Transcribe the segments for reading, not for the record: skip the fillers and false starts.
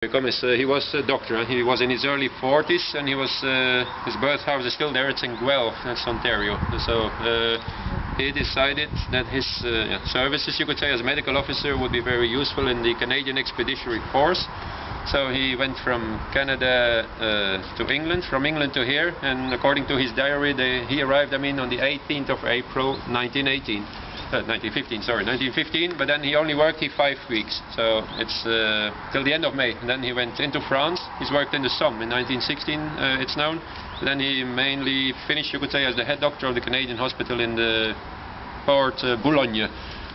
He was a doctor. He was in his early 40s, and his birth house is still there. It's in Guelph, that's Ontario. So he decided that his services, you could say, as a medical officer would be very useful in the Canadian Expeditionary Force. So he went from Canada to England, from England to here, and according to his diary, he arrived, on the 18th of April 1918. 1915, but then he only worked 5 weeks, so it's till the end of May. And then he went into France. He's worked in the Somme in 1916, it's known. And then he mainly finished, you could say, as the head doctor of the Canadian hospital in the port Boulogne.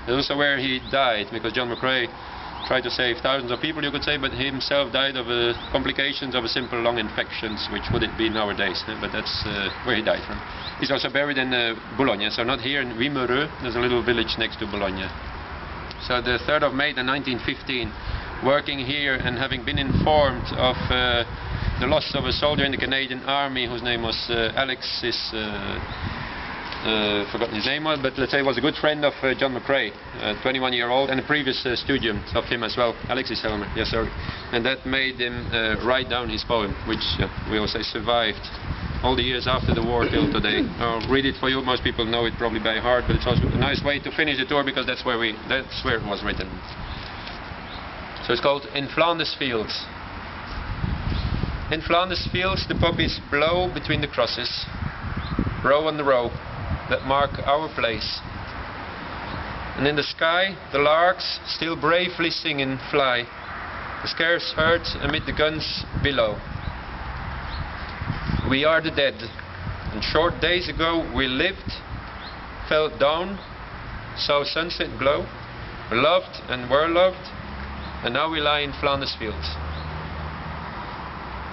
Also where he died, because John McCrae tried to save thousands of people, you could say, but he himself died of complications of a simple lung infections, which would it be nowadays, but that's where he died from. He's also buried in Boulogne, so not here in Ypres, there's a little village next to Boulogne. So the 3rd of May 1915, working here and having been informed of the loss of a soldier in the Canadian Army whose name was Alexis, forgotten his name, but let's say was a good friend of John McCrae, 21-year-old, and a previous student of him as well, Alexis Helmer, yes, sorry. And that made him write down his poem, which we will say survived all the years after the war till today. I'll read it for you. Most people know it probably by heart, but it's also a nice way to finish the tour because that's where it was written. So it's called In Flanders Fields. In Flanders Fields the poppies blow between the crosses, row on the row, that mark our place. And in the sky the larks still bravely sing and fly, scarce heard amid the guns below. We are the dead, and short days ago we lived, fell down, saw sunset glow, loved and were loved, and now we lie in Flanders Fields.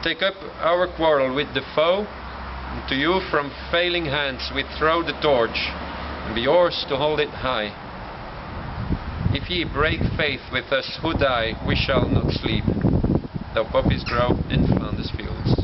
Take up our quarrel with the foe, and to you from failing hands we throw the torch, and be yours to hold it high. If ye break faith with us who die, we shall not sleep, though poppies grow in Flanders Fields.